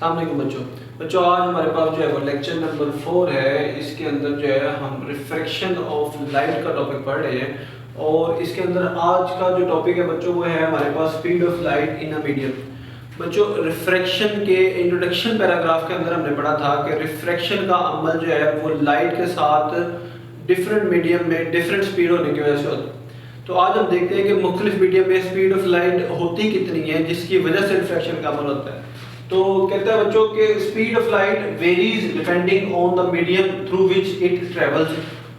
अस्सलाम वालेकुम बच्चों आज हमारे पास जो है वो लेक्चर नंबर 4 है। इसके अंदर जो है हम रिफ्रैक्शन ऑफ लाइट का टॉपिक पढ़ रहे हैं और इसके अंदर आज का जो टॉपिक है बच्चों वो है हमारे पास speed of light in a medium. बच्चों रिफ्रैक्शन के इंट्रोडक्शन पैराग्राफ के अंदर हमने पढ़ा था कि रिफ्रैक्शन का अमल जो है वो लाइट के साथ डिफरेंट मीडियम में डिफरेंट स्पीड होने की वजह से होता है। तो आज हम देखते हैं कि मुख्तलिफ मीडियम में स्पीड ऑफ लाइट होती कितनी है जिसकी वजह से रिफ्रैक्शन का अमल होता है। तो कहता है बच्चों के speed of light varies depending on the medium through which it travels.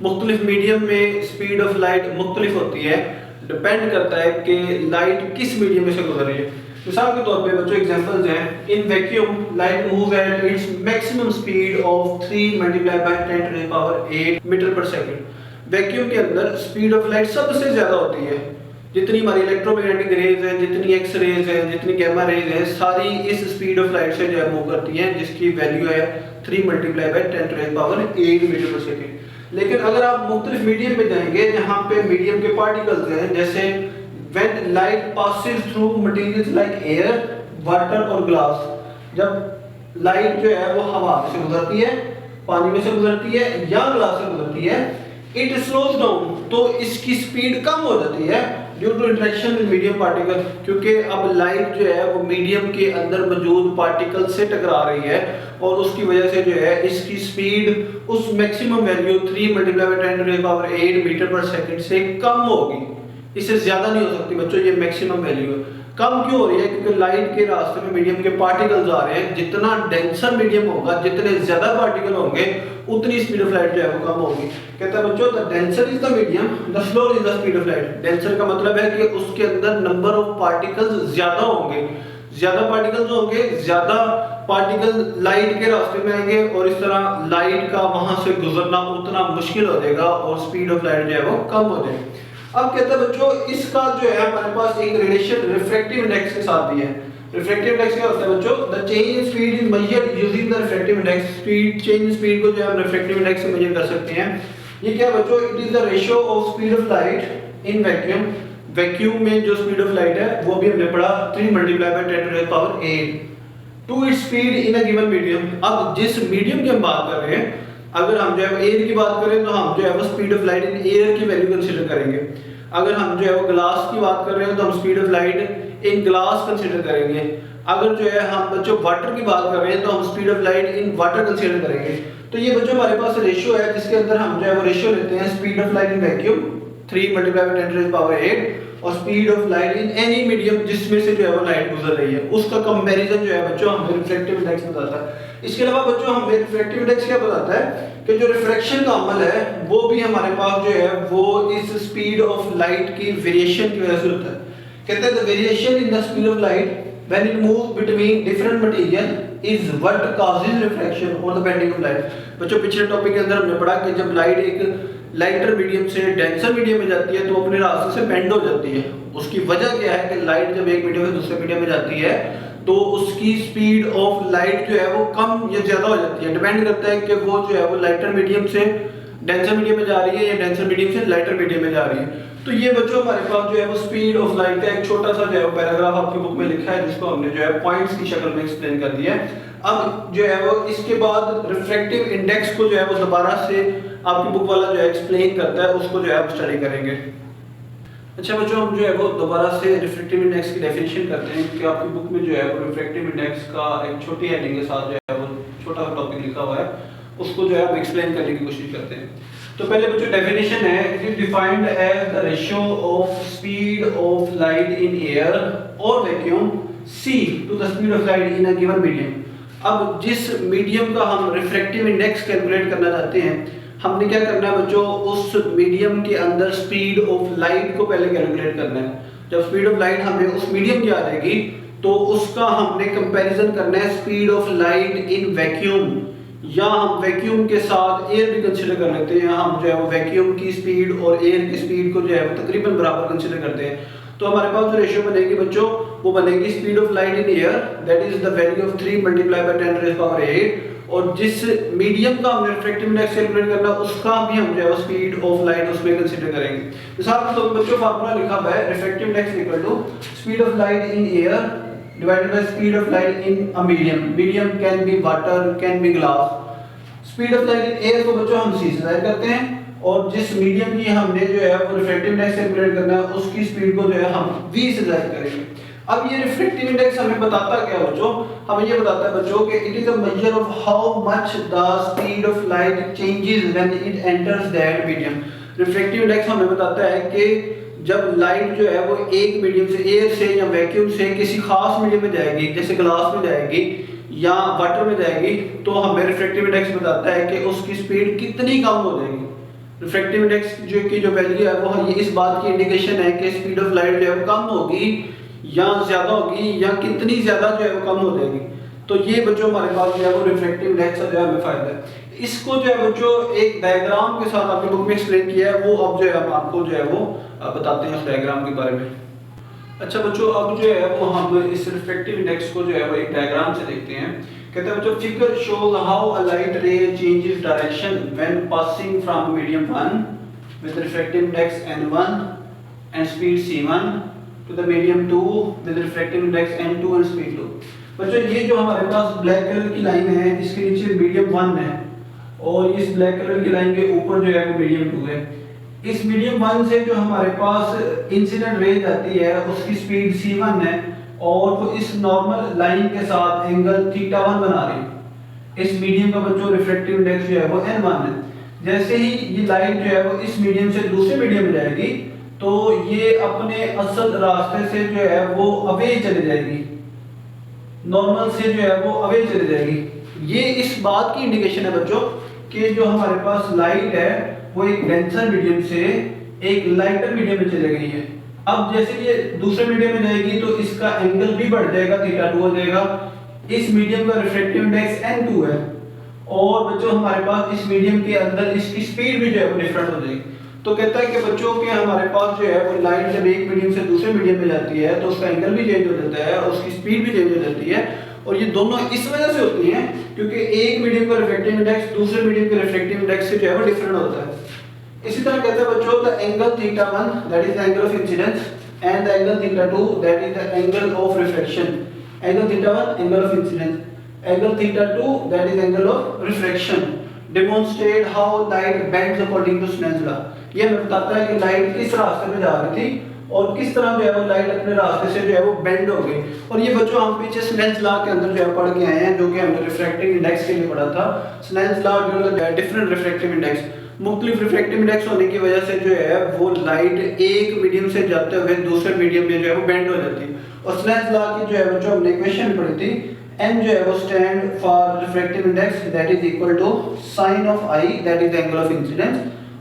मुख्तलिफ मीडियम में स्पीड ऑफ लाइट मुख्तलिफ होती है, डिपेंड करता है कि लाइट किस मीडियम में से गुजर रही है। मिसाल के तौर पे बच्चों एग्जांपल्स हैं, in vacuum light move at its maximum speed of 3 multiply by 10 to the power 8 metre पर सेकंड। वैक्यूम के अंदर स्पीड ऑफ लाइट सबसे ज्यादा होती है। जितनी हमारी इलेक्ट्रोमैग्नेटिक रेज है, जितनी एक्स रेज है, जितनी गामा रेज है, सारी इस स्पीड ऑफ लाइट से जो है मूव करती हैं, जिसकी वैल्यू है 3 multiply by 10 to the power 8 metre पर सेकंड। लेकिन अगर आप मुख्तलिफ मीडियम में जाएंगे जहाँ पे मीडियम के पार्टिकल्स हैं, जैसे when light passes through materials like air, water और glass, जब लाइट जो है वो हवा से गुजरती है, पानी में से गुजरती है या ग्लास से गुजरती है, इट स्लोज डाउन, तो इसकी स्पीड कम हो जाती है due to interaction with medium particle, क्योंकि अब लाइट जो है वो मीडियम के अंदर मौजूद पार्टिकल से टकरा रही है और उसकी वजह से जो है इसकी स्पीड उस maximum value 3 multiply by 10 to the power 8 metre पर सेकंड से कम होगी। इससे ज्यादा नहीं हो सकती बच्चों, ये मैक्सिमम वैल्यू है। कम क्यों हो रही है? क्योंकि लाइट के रास्ते में मीडियम के पार्टिकल्स आ रहे हैं। जितना डेंसर मीडियम होगा, जितने ज्यादा पार्टिकल होंगे, उतनी स्पीड ऑफ लाइट जो है वो कम होगी। कहता है बच्चों the denser is the medium, the slower is the speed of light. Denser का मतलब है कि उसके अंदर नंबर ऑफ पार्टिकल्स ज्यादा होंगे, ज्यादा पार्टिकल्स होंगे, ज्यादा पार्टिकल लाइट के रास्ते में आएंगे और इस तरह लाइट का वहां से गुजरना उतना मुश्किल हो जाएगा और स्पीड ऑफ लाइट जो है वो कम हो जाएगी। अब कहता है बच्चों इसका जो है हमारे पास एक रिलेशन रिफ्रैक्टिव इंडेक्स के साथ भी है। रिफ्रैक्टिव इंडेक्स क्या होता है बच्चों? The change in speed is measured using the refractive index. Speed change in speed को जो हम रिफ्रैक्टिव इंडेक्स से मेजर कर सकते हैं। ये क्या बच्चों? It is the ratio of speed of light in vacuum. Vacuum में जो स्पीड ऑफ लाइट है वो भी हमने पढ़ा 3 multiply by 10 to the power 8 to its speed in a given medium. अब जिस मीडियम की हम बात कर रहे हैं, अगर हम जो है एयर की बात करें तो हम जो है वो speed of light in air की वैल्यू कंसीडर करेंगे। अगर हम जो है वो ग्लास की बात कर रहे हैं तो हम speed of light in glass consider करेंगे। अगर जो है हम बच्चों वाटर की बात कर रहे हैं तो हम speed of light in water consider करेंगे। तो ये बच्चों हमारे पास रेशियो है जिसके अंदर हम जो है वो रेशियो लेते हैं speed of light in vacuum 3 multiply by 10 to the power 8 और speed of light in any medium जिसमें से जो है वो लाइट गुजर रही है, उसका कंपैरिजन जो है बच्चों हमें रिफ्रैक्टिव इंडेक्स बताता है। इसके अलावा बच्चों हमें रिफ्रैक्टिव इंडेक्स क्या बताता है कि जो रिफ्रैक्शन का अमल है वो भी हमारे पास जो है वो इस स्पीड ऑफ लाइट की वेरिएशन की वजह से होता है। कहते हैं the variation in the speed of light when it moves between different material is what causes refraction और द बेंडिंग ऑफ लाइट। बच्चों पिछले टॉपिक के अंदर हमने पढ़ा कि जब लाइट एक लाइटर मीडियम से डेंसर मीडियम में जाती है तो अपने रास्ते से बेंड हो जाती है। उसकी वजह क्या है कि लाइट जब एक मीडियम से दूसरे मीडियम में जाती है तो उसकी स्पीड ऑफ लाइट जो है वो कम या ज्यादा हो जाती है। डिपेंड करता है कि वो जो है वो लाइटर मीडियम से डेंसर मीडियम में जा रही है या डेंसर मीडियम से लाइटर मीडियम में जा रही है। तो ये बच्चों हमारे पास जो है वो स्पीड ऑफ लाइट का एक छोटा सा जो है पैराग्राफ आपकी बुक में लिखा है जिसको हमने जो है पॉइंट्स की शक्ल में एक्सप्लेन कर दिया है। अब जो है वो इसके बाद रिफ्रैक्टिव इंडेक्स को जो है वो दोबारा से आपकी बुक वाला जो है एक्सप्लेन करता है, उसको जो है आप स्टडी करेंगे। अच्छा बच्चों हम जो है वो दोबारा से रिफ्रैक्टिव इंडेक्स की डेफिनेशन करते हैं क्योंकि आपकी बुक में जो है वो रिफ्रैक्टिव इंडेक्स का एक छोटी हेडिंग के साथ जो है वो छोटा सा टॉपिक लिखा हुआ है, उसको जो है हम एक्सप्लेन करने की कोशिश करते हैं। तो पहले बच्चों डेफिनेशन है, it is defined as the ratio of speed of light in air और vacuum c to the speed of light in a given medium. अब जिस मीडियम का हम रिफ्रैक्टिव इंडेक्स कैलकुलेट करना चाहते हैं, हमने क्या करना है बच्चों, उस मीडियम के अंदर स्पीड ऑफ लाइट को पहले कैलकुलेट करना है। जब स्पीड ऑफ लाइट हमें उस मीडियम की आ जाएगी तो उसका हमने कंपैरिजन करना है speed of light in vacuum, या हम वैक्यूम के साथ एयर भी कंसीडर कर लेते हैं। हम जो है वो वैक्यूम की स्पीड और एयर की स्पीड को जो है वो तकरीबन बराबर कंसीडर करते हैं। तो हमारे पास जो रेशियो बनेगी बच्चों वो बनेगी speed of light in air that is the value of 3 multiply by 10 to the power 8 और जिस मीडियम का हमने रिफ्रैक्टिव इंडेक्स कैलकुलेट करना है उसका भी हम जो है स्पीड ऑफ लाइट उसमें कंसीडर करेंगे। मिसाल के तौर पर बच्चों फार्मूला लिखा हुआ है refractive index equal to speed of light in air divided by speed of light in a medium. Medium can be water, can be glass. Speed of light in air को बच्चों हम c से जाहिर करते हैं और जिस मीडियम की हमने जो है वो रिफ्रैक्टिव इंडेक्स कैलकुलेट करना है उसकी स्पीड को जो है हम v से जाहिर करेंगे। अब ये रिफ्रैक्टिव इंडेक्स हमें बताता क्या है बच्चों, हमें ये बताता है बच्चों कि it is a measure of how much the speed of light changes when it enters that medium. Refractive index हमें बताता है कि जब लाइट जो है वो एक मीडियम से एयर से या वैक्यूम से किसी खास मीडियम में जाएगी, जैसे ग्लास में जाएगी या वाटर में जाएगी, तो हमें रिफ्रैक्टिव इंडेक्स बताता है कि उसकी स्पीड कितनी कम हो जाएगी। रिफ्रैक्टिव इंडेक्स जो वैल्यू है वो ये इस बात की इंडिकेशन है कि स्पीड ऑफ लाइट जो है वो कम होगी या ज्यादा होगी या कितनी ज्यादा जो है वो कम हो जाएगी। तो ये बच्चों हमारे पास जो है वो रिफ्रैक्टिव इंडेक्स का जो है हमें फायदा है। इसको जो है बच्चों एक डायग्राम के साथ आपने बुक में एक्सप्लेन किया है, वो अब जो है हम आपको जो है वो बताते हैं उस डायग्राम के बारे में। अच्छा बच्चों अब जो है वो हम इस रिफ्रैक्टिव इंडेक्स को जो है वो एक डायग्राम से देखते हैं। कहते हैं बच्चों figure shows how a light ray changes direction when passing from medium 1 with refractive index n1 and speed c1 to the medium 2 with refractive index n2 and speed 2। बच्चों ये जो हमारे पास ब्लैक कलर की लाइन है इसके नीचे medium 1 है और इस ब्लैक कलर की लाइन के ऊपर जो है वो मीडियम 2 है। इस मीडियम 1 से जो हमारे पास इंसिडेंट रेज आती है उसकी स्पीड c1 है और वो इस नॉर्मल लाइन के साथ एंगल θ1 बना रही है। इस मीडियम का बच्चों रिफ्रैक्टिव इंडेक्स जो है वो n1 है। जैसे ही ये लाइट जो है वो इस मीडियम से दूसरे मीडियम में जाएगी तो ये अपने असल रास्ते से जो है वो अवे चले जाएगी, नॉर्मल से जो है वो अवे चले जाएगी। ये इस बात की इंडिकेशन है बच्चों कि जो हमारे पास लाइट है वो एक डेंसर मीडियम से एक लाइटर मीडियम में चले गई है। अब जैसे ये दूसरे मीडियम में जाएगी तो इसका एंगल भी बढ़ जाएगा, θ2 हो जाएगा। इस मीडियम का रिफ्रैक्टिव इंडेक्स n2 है और बच्चों हमारे पास इस मीडियम के अंदर इसकी स्पीड भी जो है वो डिफरेंट हो जाएगी। तो कहता है कि बच्चों के हमारे पास जो है वो लाइट जब एक मीडियम से दूसरे मीडियम में जाती है तो उसका एंगल भी चेंज हो जाता है और उसकी स्पीड भी चेंज हो जाती है। और ये दोनों इस वजह से होती हैं क्योंकि एक मीडियम का रिफ्रैक्टिव इंडेक्स दूसरे मीडियम के रिफ्रैक्टिव इंडेक्स से जो है वो डिफरेंट होता है। इसी तरह कहते हैं बच्चों the angle θ1 that is the angle of incidence and the angle θ2 that is the angle of refraction. Angle θ1 angle of incidence, angle θ2 that is angle of refraction. Demonstrate how light bends according to Snell's law. ये हमें बताता है कि light किस रास्ते में जा रही थी और किस तरह जो है वो लाइट अपने रास्ते से जो है वो बेंड हो गई। और ये बच्चों हम पीछे स्नेल्स लॉ के अंदर जो है पढ़ के आए हैं जो कि हमने रिफ्रैक्टिव इंडेक्स के लिए पढ़ा था। स्नेल्स लॉ जो है डिफरेंट रिफ्रैक्टिव इंडेक्स, मुख्तलिफ रिफ्रैक्टिव इंडेक्स होने की वजह से जो है वो लाइट एक मीडियम से जाते हुए दूसरे मीडियम में जो है वो बेंड हो जाती है। और स्नेल्स लॉ की जो है बच्चों हमने इक्वेशन पढ़ी थी, n जो है वो stand for refractive index that is equal to sin of i that is angle of incidence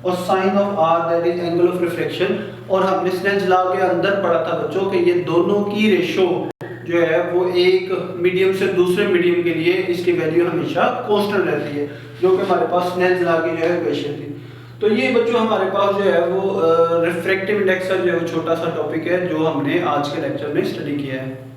और sin of r that is angle of refraction. और हमने स्नेल्स लॉ के अंदर पढ़ा था बच्चों कि ये दोनों की रेशो जो है वो एक मीडियम से दूसरे मीडियम के लिए इसकी वैल्यू हमेशा कांस्टेंट रहती है, जो कि हमारे पास स्नेल्स लॉ की जो है इक्वेशन थी। तो ये बच्चों हमारे पास जो है वो रिफ्रैक्टिव इंडेक्स का जो है वो छोटा सा टॉपिक है जो हमने आज के लेक्चर में स्टडी किया है।